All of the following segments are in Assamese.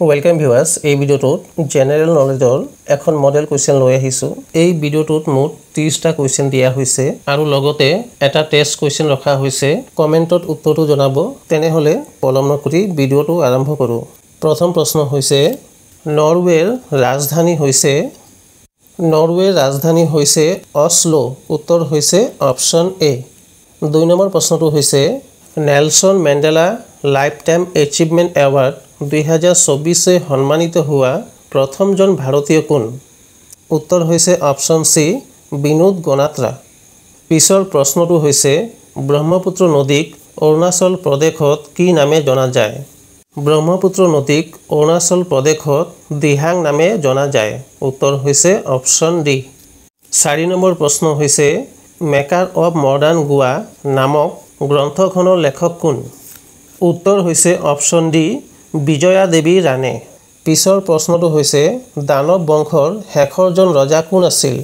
ওয়েলকাম ভিউয়াৰ্স এই ভিডিওটোত জেনাৰেল নলেজৰ এখন মডেল কোৱেশ্চন লৈ আহিছো এই ভিডিওটোত মুঠ 30টা কোৱেশ্চন দিয়া হৈছে আৰু লগতে এটা টেস্ট কোৱেশ্চন ৰখা হৈছে কমেন্টত উত্তৰটো জনাব তেনেহলে পলম নকৰি ভিডিওটো আৰম্ভ কৰো প্ৰথম প্ৰশ্ন হৈছে নৰৱেৰ ৰাজধানী হৈছে অসলো উত্তৰ হৈছে অপচন এ দুই নম্বৰ প্ৰশ্নটো হৈছে Nelson Mandela life time achievement award 2024 সন্মানিত হোৱা প্ৰথমজন ভাৰতীয় কোন উত্তৰ হৈছে অপচন সি বিনোদ গণাত্ৰা পিছৰ প্ৰশ্নটো হৈছে ব্ৰহ্মপুত্ৰ নদীক অৰুণাচল প্ৰদেশত কি নামে জনা যায় ব্ৰহ্মপুত্ৰ নদীক অৰুণাচল প্ৰদেশত দিহাং নামে জনা যায় উত্তৰ হৈছে অপচন ডি 4 নম্বৰ প্ৰশ্ন হৈছে মেকাৰ অফ মডাৰ্ণ গোৱা নামক গ্ৰন্থখনৰ লেখক কোন উত্তৰ হৈছে অপচন ডি বিজয়া দেৱী ৰাণে পিছৰ প্ৰশ্নটো হৈছে দানৱ বংশৰ শেষৰজন ৰজা কোন আছিল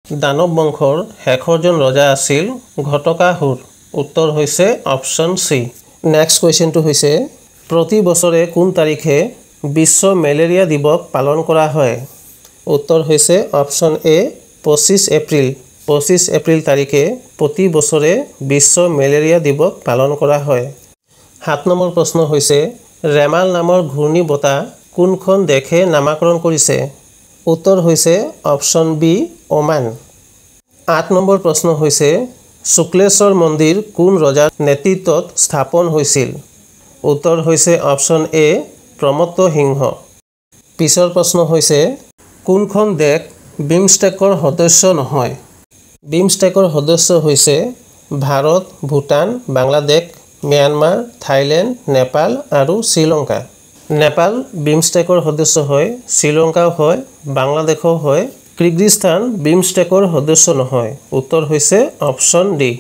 দানৱ বংশৰ শেষৰজন ৰজা আছিল ঘটকাসুৰ উত্তৰ হৈছে অপচন সি নেক্সট কোৱেশ্চনটো হৈছে প্ৰতি বছৰে কোন তাৰিখে বিশ্ব মেলেৰিয়া দিৱস পালন কৰা হয় উত্তৰ হৈছে অপচন এ 25 এপ্ৰিল তাৰিখে প্ৰতি বছৰে বিশ্ব মেলেৰিয়া দিৱস পালন কৰা হয় 7 নম্বৰ প্ৰশ্ন হৈছে ৰেমাল নামৰ ঘূৰ্ণী বতাহ কোনখন দেশে নামাকৰণ কৰিছে উত্তৰ হৈছে অপচন বি ওমান 8 নম্বৰ প্ৰশ্ন হৈছে শুক্লেশ্বৰ মন্দিৰ কোন ৰজাৰ নেতৃত্বত স্থাপন হৈছিল উত্তৰ হৈছে অপচন এ প্ৰমত্ত সিংহ পিছৰ প্ৰশ্ন হৈছে কোনখন দেশ বিমষ্টেকৰ সদস্য নহয় বিমষ্টেকৰ সদস্য হৈছে ভাৰত ভূটান বাংলাদেশ म्यांमार थाईलैंड नेपाल और श्रीलंका नेपाल बिमस्टेकर सदस्य है श्रीलंका है बांग्लादेशो है किर्गिस्तान बिमस्टेकर सदस्य নহয় उत्तर হৈছে ऑप्शन डी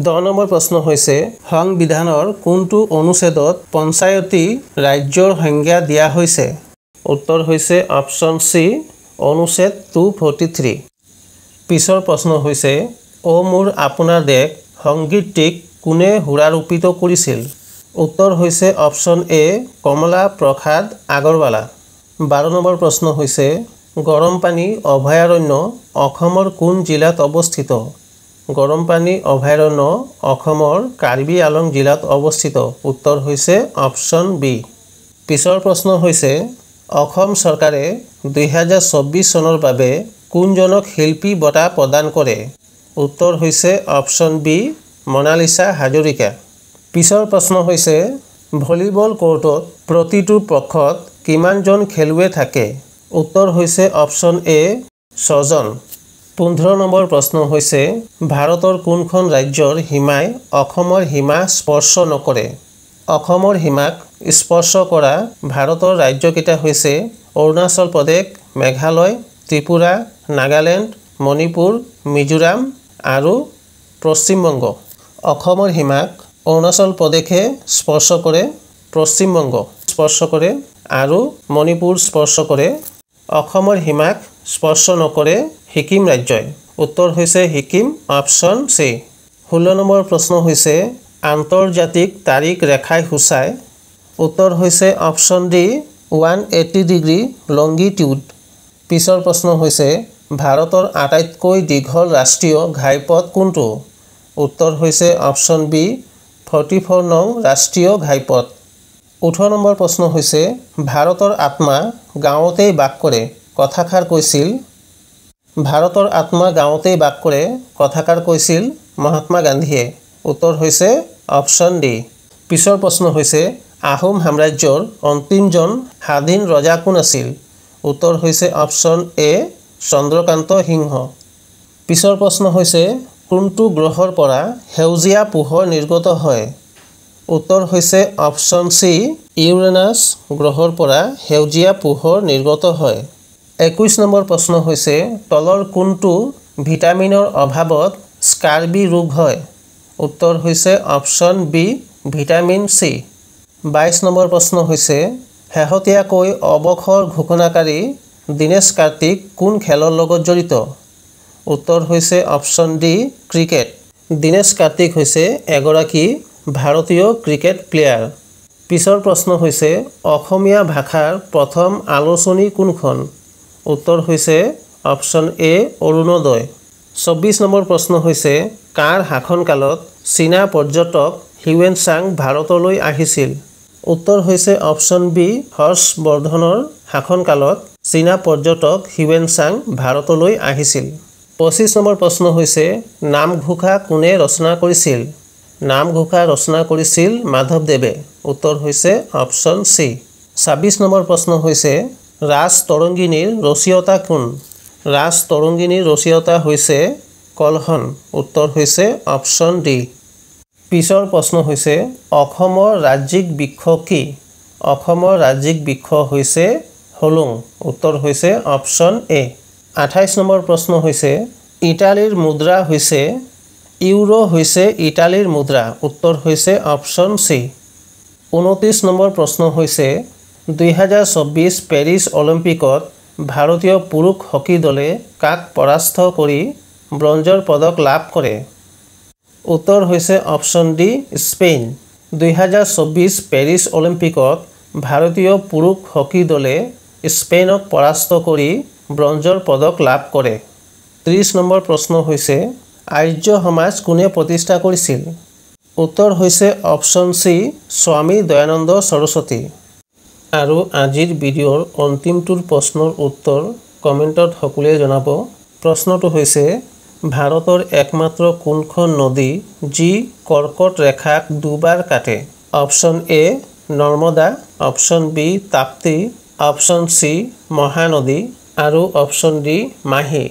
10 নম্বৰ प्रश्न হৈছে সংবিধানৰ কোনটো অনুচ্ছেদত পঞ্চায়তী ৰাজ্যৰ সংজ্ঞা দিয়া হৈছে उत्तर হৈছে ऑप्शन सी অনুচ্ছেদ 243 পিছৰ প্ৰশ্ন হৈছে ও মোৰ আপোনাৰ দেশ সংগীতটিক কোনে হুৰাৰোপিত কৰিছিল উত্তৰ হৈছে অপচন এ কমলা প্ৰসাদ আগৰৱালা 12 নম্বৰ প্ৰশ্ন হৈছে গৰমপানী অভয়াৰণ্য অসমৰ কোন জিলাত অৱস্থিত গৰমপানী অভয়াৰণ্য অসমৰ কাৰ্বি আলং জিলাত অৱস্থিত উত্তৰ হৈছে অপচন বি পিছৰ প্ৰশ্ন হৈছে অসম চৰকাৰে 2024 চনৰ বাবে কোনজনক শিল্পী বঁটা প্ৰদান কৰে উত্তৰ হৈছে অপচন বি মনালিসা হাজৰিকা পিছৰ প্ৰশ্ন হৈছে ভলিবল কোৰ্টত প্ৰতিটো পক্ষত কিমানজন খেলুৱৈ থাকে উত্তৰ হৈছে অপচন এ 6 জন 15 নম্বৰ প্ৰশ্ন হৈছে ভাৰতৰ কোনখন ৰাজ্যৰ হিমাই অসমৰ হিমা স্পৰ্শ নকৰে অসমৰ হিমাক স্পৰ্শ কৰা ভাৰতৰ ৰাজ্যকেইটা হৈছে অৰুণাচল প্ৰদেশ মেঘালয় ত্ৰিপুৰা নাগালেণ্ড মণিপুৰ মিজোৰাম আৰু পশ্চিমবংগ অসমৰ হিমাক অৰুণাচল প্ৰদেশে স্পৰ্শ কৰে পশ্চিমবংগ স্পৰ্শ কৰে আৰু মণিপুৰ স্পৰ্শ কৰে অসমৰ হিমাক স্পৰ্শ নকৰে সিকিম ৰাজ্যই উত্তৰ হৈছে সিকিম অপচন সি 16 নম্বৰ প্ৰশ্ন হৈছে আন্তৰ্জাতিক তাৰিখ ৰেখাই সূচায় উত্তৰ হৈছে অপচন ডি 180 ডিগ্ৰী লংগিটিউড পিছৰ প্ৰশ্ন হৈছে ভাৰতৰ আটাইতকৈ দীঘল ৰাষ্ট্ৰীয় ঘাইপথ কোনটো उत्तर হৈছে অপচন বি 44 নং ৰাষ্ট্ৰীয় ঘাইপথ 18 নম্বৰ প্ৰশ্ন হৈছে ভাৰতৰ আত্মা গাঁৱতেই বাস কৰে কথাকাৰ কৈছিল ভাৰতৰ আত্মা গাঁৱতেই বাস কৰে কথাকাৰ কৈছিল মহাত্মা গান্ধীয়ে উত্তৰ হৈছে অপচন ডি পিছৰ প্ৰশ্ন হৈছে আহোম সাম্ৰাজ্যৰ অন্তিমজন স্বাধীন ৰজা কোন আছিল উত্তৰ হৈছে অপচন এ চন্দ্ৰকান্ত সিংহ পিছৰ প্ৰশ্ন হৈছে কোনটো গ্ৰহৰ পৰা হেউজিয়া পোহৰ নিৰ্গত হয় উত্তৰ হৈছে অপচন সি ইউৰেনাছ গ্ৰহৰ পৰা হেউজিয়া পোহৰ নিৰ্গত হয় 21 নম্বৰ প্ৰশ্ন হৈছে তলৰ কোনটো ভিটামিনৰ অভাৱত স্কাৰ্বি ৰোগ হয় উত্তৰ হৈছে অপচন বি ভিটামিন সি 22 নম্বৰ প্ৰশ্ন হৈছে শেহতীয়াকৈ অৱসৰ ঘোষণাকাৰী দিনেশ কাৰ্তিক কোন খেলৰ লগত জড়িত उत्तर হৈছে option D cricket Dinesh Kartik হৈছে এগৰাকী ভাৰতীয় ক্ৰিকেট প্লেয়াৰ পিছৰ প্ৰশ্ন হৈছে অসমীয়া ভাষাৰ প্ৰথম আলোচনী কোনখন উত্তৰ হৈছে অপশ্যন এ অৰুণোদয় 24 নম্বৰ প্ৰশ্ন হৈছে কাৰ শাসনকালত চীনা পৰ্যটক হিউৱেন চাং ভাৰতলৈ আহিছিল উত্তৰ হৈছে অপশ্যন বি হৰ্ষবৰ্ধনৰ শাসনকালত চীনা পৰ্যটক হিউৱেন চাং ভাৰতলৈ আহিছিল 25 নম্বৰ প্ৰশ্ন হৈছে নামঘোষা কোনে ৰচনা কৰিছিল নামঘোষা ৰচনা কৰিছিল মাধৱদেৱে উত্তৰ হৈছে অপশ্যন চি 26 নম্বৰ প্ৰশ্ন হৈছে ৰাজ তৰংগিনীৰ ৰচয়িতা কোন ৰাজ তৰংগিনীৰ ৰচয়িতা হৈছে কলহন উত্তৰ হৈছে অপশ্যন ডি পিছৰ প্ৰশ্ন হৈছে অসমৰ ৰাজ্যিক বৃক্ষ কি অসমৰ ৰাজ্যিক বৃক্ষ হৈছে হলুং উত্তৰ হৈছে অপশ্যন এ 28 নম্বৰ প্ৰশ্ন হৈছে ইটালীৰ মুদ্ৰা হৈছে ইউৰো হৈছে ইটালীৰ মুদ্ৰা উত্তৰ হৈছে অপশ্যন চি 29 নম্বৰ প্ৰশ্ন হৈছে 2024 পেৰিছ অলিম্পিকত ভাৰতীয় পুৰুষ হকী দলে কাক পৰাস্ত কৰি ব্ৰঞ্জৰ পদক লাভ কৰে উত্তৰ হৈছে অপশ্যন ডি স্পেইন 2024 পেৰিছ অলিম্পিকত ভাৰতীয় পুৰুষ হকী দলে স্পেইনক পৰাস্ত কৰি ব্ৰঞ্জৰ পদক লাভ কৰে 30 নম্বৰ প্ৰশ্ন হৈছে আৰ্য সমাজ কোনে প্ৰতিষ্ঠা কৰিছিল উত্তৰ হৈছে অপশ্যন চি স্বামী দয়ানন্দ সৰস্বতী আৰু আজিৰ ভিডিঅ'ৰ অন্তিমটোৰ প্ৰশ্নৰ উত্তৰ কমেণ্টত সকলোৱে জনাব প্ৰশ্নটো হৈছে ভাৰতৰ একমাত্ৰ কোনখন নদী যি কৰ্কট ৰেখাক দুবাৰ কাটে option A Narmada option B Tapti option C Mahanadi আৰু অপশ্যন ডি মাহি